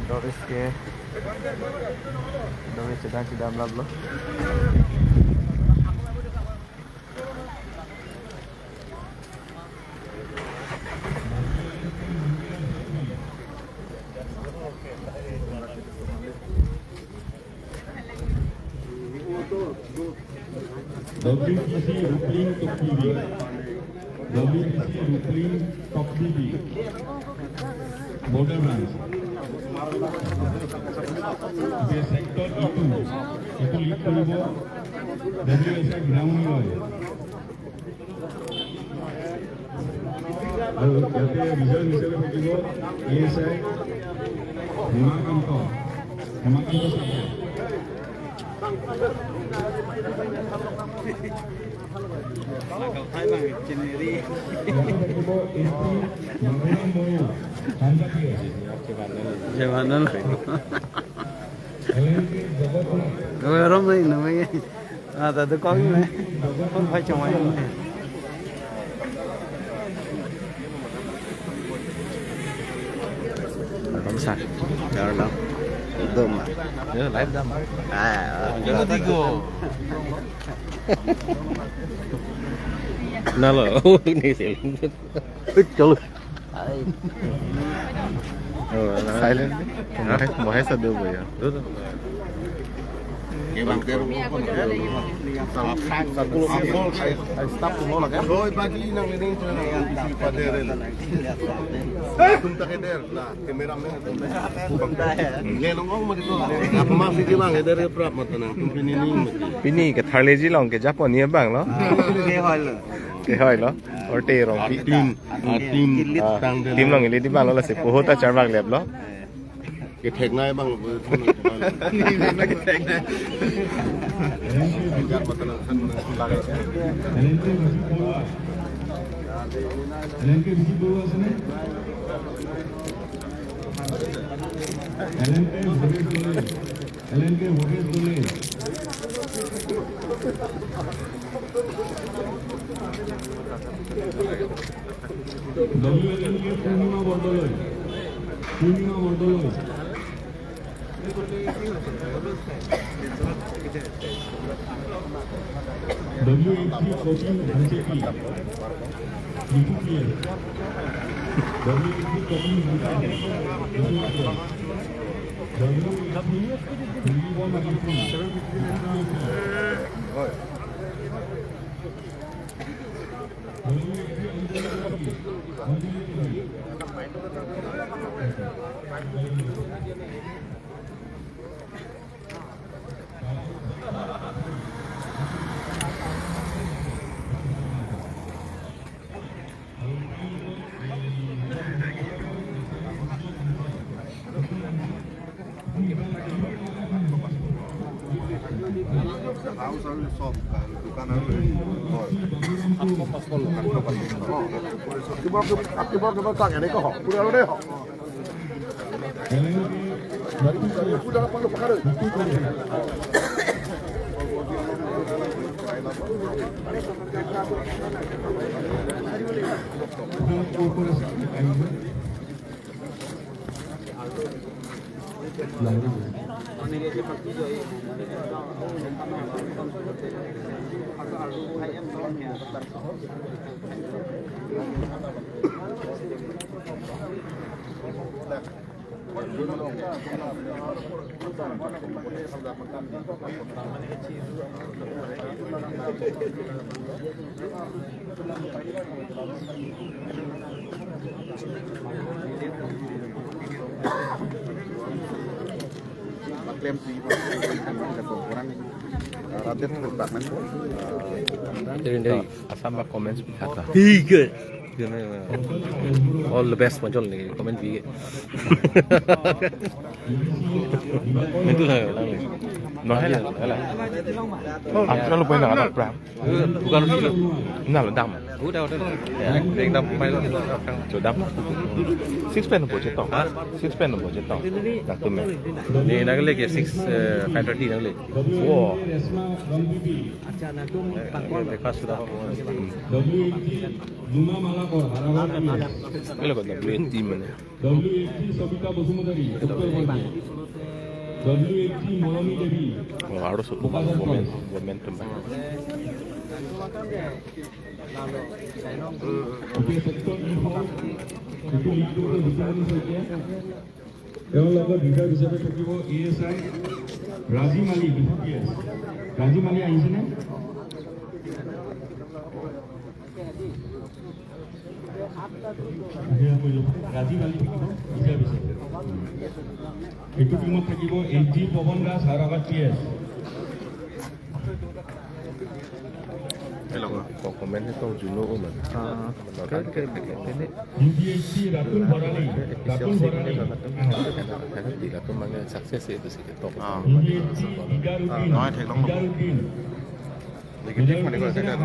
Doris ke Doris sedang di dalam lab lo. WPC Rupling Top TV, WPC Rupling Top TV, Border Branch. Di sektor itu lead কৰিব WSI Ground Roy. আৰু ইয়াতে visual থাকিব ASI Hemakanta চাকৰি। Jemanan rồi rong đi nữa mấy tại tôi có cái này không phải trồng ấy không sạch rồi đâu tôm mà nhớ lấy tôm nhớ đi cô nó là này sẽ ít cho luôn silent mau hết sao được vậy stop semua lah kan rồi bagi nang ini si padere kunta keder lah kameramen nghe nó ngóng mà cái đó apa masih ki bang keder prap mata nang pini ni pini ke thale ji long ke japon ni bang lo ke hoi lo or te rong team long ini di bang lo la se pohota charbak leb lo cái thẹn này bằng cái thẹn này klaim sih ada ukuran radet berbakan jadi asam komen kata tiga all the best muncul nih komen tiga itu lah nói là lúc bây giờ nó bám bukan lu nào là đâm đâu đây đâm bay lên chỗ đâm six pen bộ chế tỏ six pen bộ chế tỏ đặc tụi mình này nó cái legs six fantasy nó legs wow cái khác sudah Karnakor, Harabat PS. Ini loh W80 mana? W80 Sabita Basumodari, Uttar Pradesh. W80 Molami Devi. Oh, harus momentum. Okay, sector E4. Itu lidu ke Basumodari saja. Yang lagu juga bisa bertujuh ASI Razi Mali BPS. Razi Mali আহিছে নে? Razi Mali থাকিব bisa bisa. Itu টিমত থাকিব LG Pawan Das হাৰাবাদ PS. Komen itu Juno man. UBHC Ratun Borali. Ratun Borali. Karena tidak tuh mana sukses itu sih top. UBHC Idaruddin. Idaruddin. Negatif mana kalau saya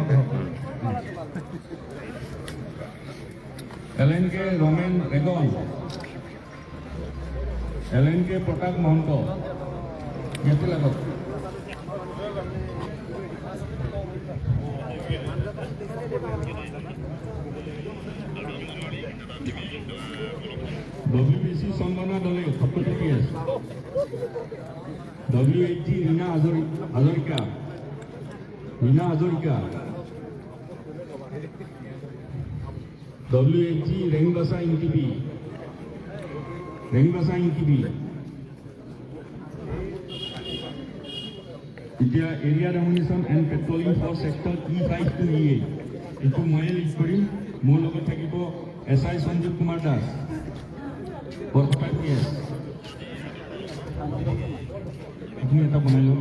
LNK Roman Regon. LNK Pratap Mohanto. Itu lagu. WBC Sambana Dole, Photographies. WHG Rina Hazarika. Rina Hazarika. WHG Rengbasa INTB. Rengbasa INTB. India Area Domination and Patrolling for Sector E5 to E8. Itu মই লিখ কৰিম মোৰ লগত থাকিব SI Sanjeev Kumar Das और 5 years আপুনি এটা বনাই লওক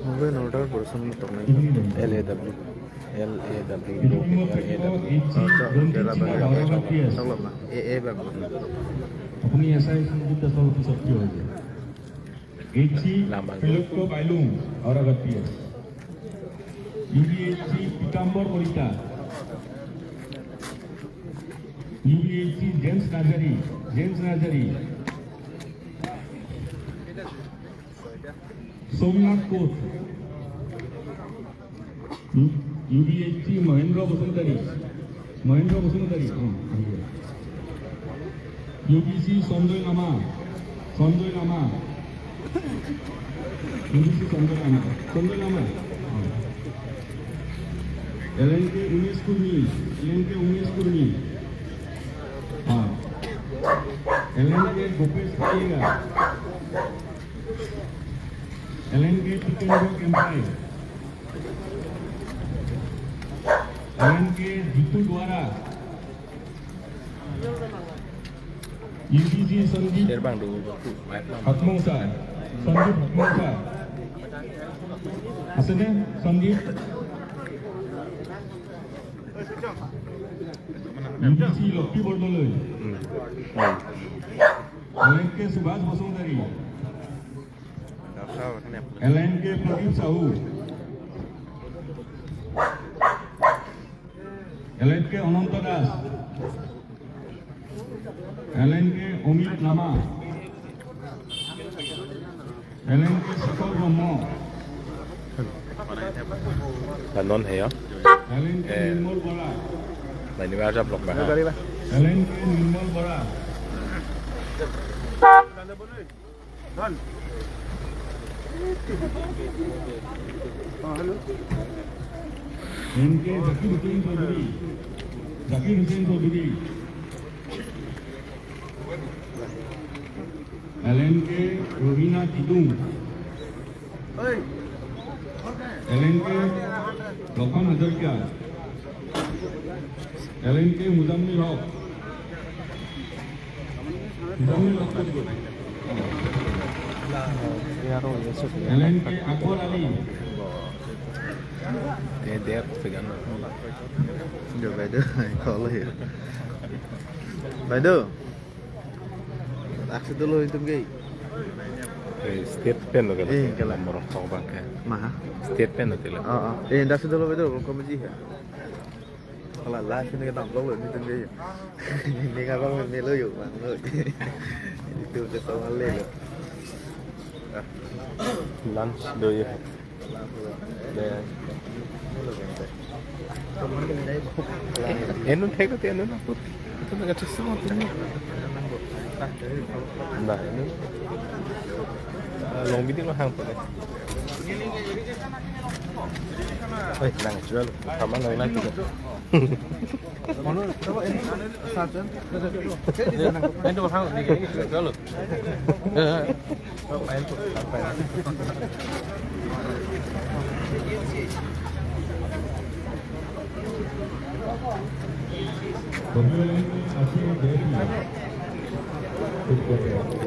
Mungkin order person itu LAW আপুনি SI Sanjeev Das অফিচত কি হৈছে HC Philipko Bailung Auragat PS UBHC Pitambor Kolita UBHC James Nazari Somnath Koth UBHC Mahendra Basantari UBC Sanjoy Lama UBC Sanjoy Lama LNK Umesh Kurmi LNK Gopesh Kaiga LNK Tikendra Kempai LNK Jitu Dwara UBC Sanjeev Terbang dulu Hatmongsa Sanjeev Hatmongsa Asana Sanjeev UBC Lokki Bordoloi LNK Subhash Basundari LNK Pradeep Sahu LNK Ananta Das LNK Omit Lama LNK Shikhar Brahma non है यार LNK Nirmal Bora Này nếu ra blog mà LNK Nirmal Bora LNK Zakir Hussain Chaudhary LNK Rovina Tidung LNK Lokhan Hazarika LNK Muzammil Haq LNK Akbar Ali dia pegang Được vậy đưa có liền vậy đưa aksi dulu itu gay state pen loh kalau merokok bangka mah state pen loh kalau aksi dulu itu kamu sih ya kalau lah sini kita tampil itu gay ini kan kalau ini lo yuk bang lo itu kesalahan le lunch do you have Enun tega te enun aku. Itu enggak cesong tu. Nah, ini long bidik lo hang pada. Oi, nang jual. Kamu nang lagi tu. Mana? Coba ini saja. Ini tu hang ni jual lo. Main tu sampai.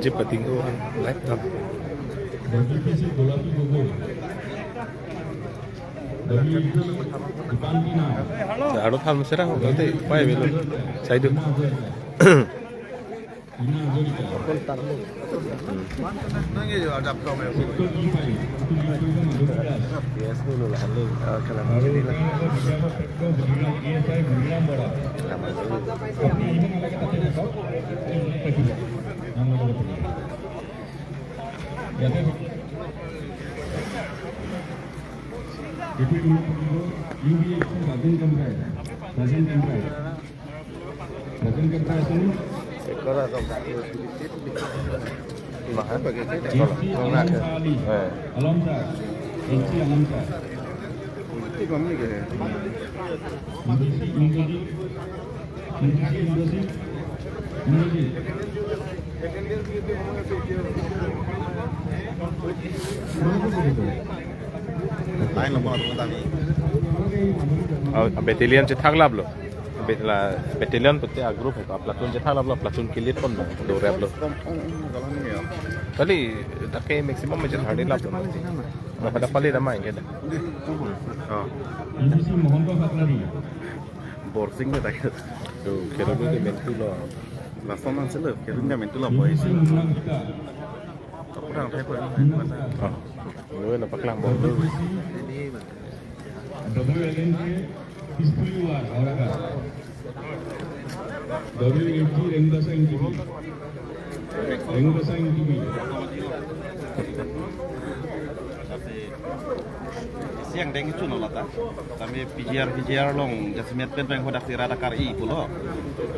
Kecil penting tu kan laptop. Bagi visi golati gogol. Bagi depan Tina. Ada hal mesra nanti pai belo. Saya tu. Tina Azorika. Nanti je ada apa macam tu. Sektor G5. Itu diikuti Madura. Yes dulu lah lu. Kalau Baru ini pejabat Petro Beriram ASI Beriram Bora. Tapi ini malah kata tidak tahu. Ini presiden. Nama betul. Ya kan? Itu dulu UBX Bagian Kemprai. Bagian Kemprai. Bagian Kemprai ini Ekor atau satu sedikit. mahal bagi saya tak AC Alamsa Ali. Alamsa. AC Alamsa. Itu kami ke? Industri Lain lah orang tadi. battalion je thak lab lo. Battalion putih group है तो platoon je thak lab lo platoon के लिए कौन दो rap low. Kalau ni ya. Kali tak ke maximum je 30 lab lo. Pada kali ramai ke dah. Oh. Industri Mohammed Fatlari. Borsing tu tak. Tu kira tu mentu lo. Langsung nanti le. Kira ni mentu lah boy. Industri Munang kita. Orang Thai pun. Ah. Lu nak paklang bom tu. WLNK History War Auragat. WLG Rengdasang TV. Rengdasang TV. Siang deng itu nolak tak, kami PGR long jasmet pen peng hodak tirada kari pulo,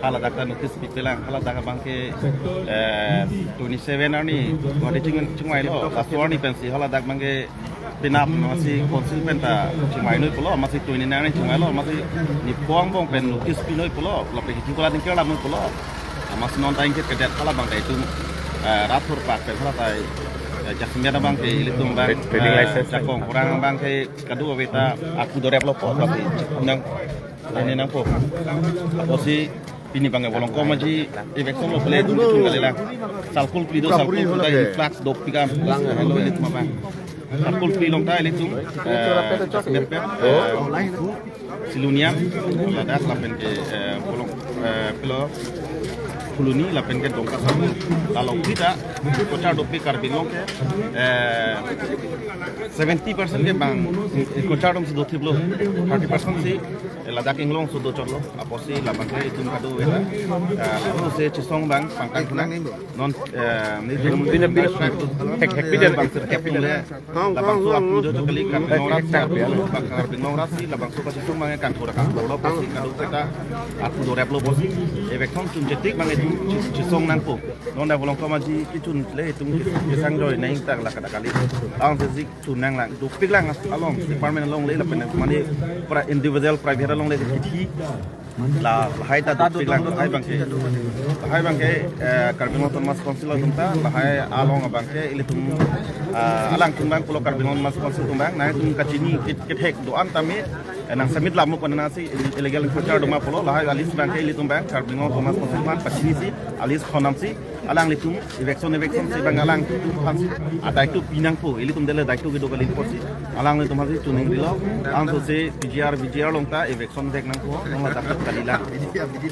kalau dakar notis pikilang, kalau dakar bangke 27 ni, gua cingmai lo, kasuar ni pensi, kalau dak bangke pinap masih konsil penta cingmai noi pulo, masih 29 ni cingmai lo, masih ni puang bong pen notis pinoi pulo, kalau pergi cingkola tinggal lah pulo, masih non taingkit kedet kalau bangke itu ratur pak pen kalau tai jasmia bang ke ilitung bang Trading license. jakong kurang bang ke kedua beta aku dorep lo po tapi nang ini nang po osi ini bang bolong komaji evekson lo play tu kali lah salkul pido salkul kita flax dop pigam lo elit mama salkul pilong ta elitung siluniam ada lapen ke bolong pilo Kuluni lapen ke dongka sabu kalau tidak kota dopi karbinong ke 70% ke bang kota dom sudah tiblo 30% si ladak inglong sudah corlo apa si lapan ke itu kado wela lalu se cisong bang pangkang kunang non ni Bina hek bidel bang capital labang su aku jojo kali karbinong rat karbinong rat si labang su cisong bang kan sudah kan lo pasti kado kita aku dorep lo bos evekson tunjetik bang cisong nang po non da bolong komaji kitun le tung kisang doi nang tak la kada kali ang sezik tunang lang dupik lang along department along le la pen mani para individual private along le kiti la hai ta dupik lang hai bang ke karbinong mas konsil tumta la hai along bang ke ile tum alang tung bang pulo karbinong mas konsil tum bang na tung kacini kit hek do am tami nang samit lamu ko nasi illegal culture do ma pulo la hai alis bang ke ile tum bang karbinong mas konsil man kacini si alis khonam si alang litum evekson si bang alang fansi ada itu pinang po ili tum dele daiktu gitu kali porsi alang litum hasi tuning dilo ang so se PGR longta evekson dek nang po nang dapat kalila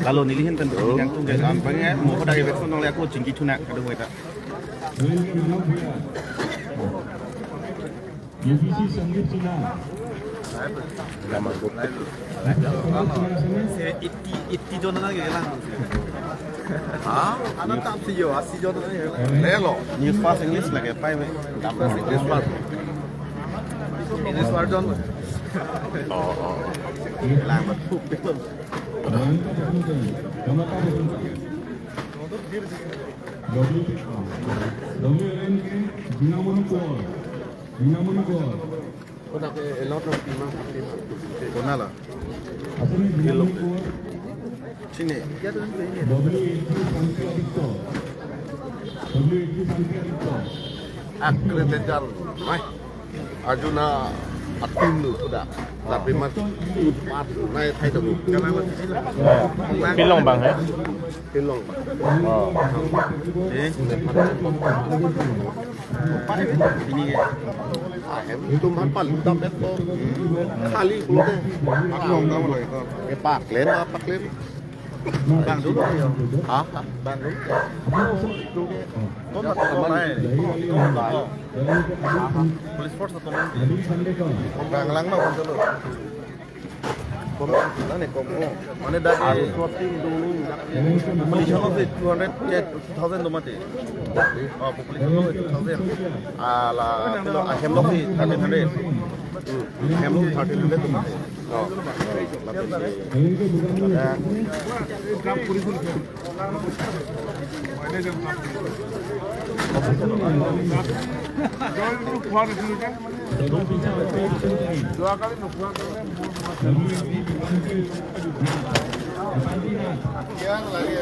lalu nilihin tentu pinang tu guys ampangnya mo pada evekson nang aku jingki tuna kadu weta UBC Sanggit Cina. Nama group. Iti jono lagi lah. Ah, anak tak sih yo, asih jono lagi. Lelo. news fast english lagi pai we This one. This one jono. Oh. làm mà phục đấy không. Con nào cái lót đâu tìm không? Con nào là? Sini. Akreditasi, Arjuna atim lu sudah, tapi masih empat naik hai tu. Pilong bang ya? Pilong. Ini itu empat lima meter. Kali pulau deh. Pak lem apa lem? Bang dulu ya? Hah? Bang dulu. Kau nak teman ni? Police force atau mana? Bang lang nak kau dulu. Kau mana ni kau? Mana dah sorting dulu. Police force 200,000 tu mati. Oh, police force 2,000. Alah, kalau ahem loh ni 1,300. Ahem loh 1,300 tu mati. Oh. Dua kali yang lagi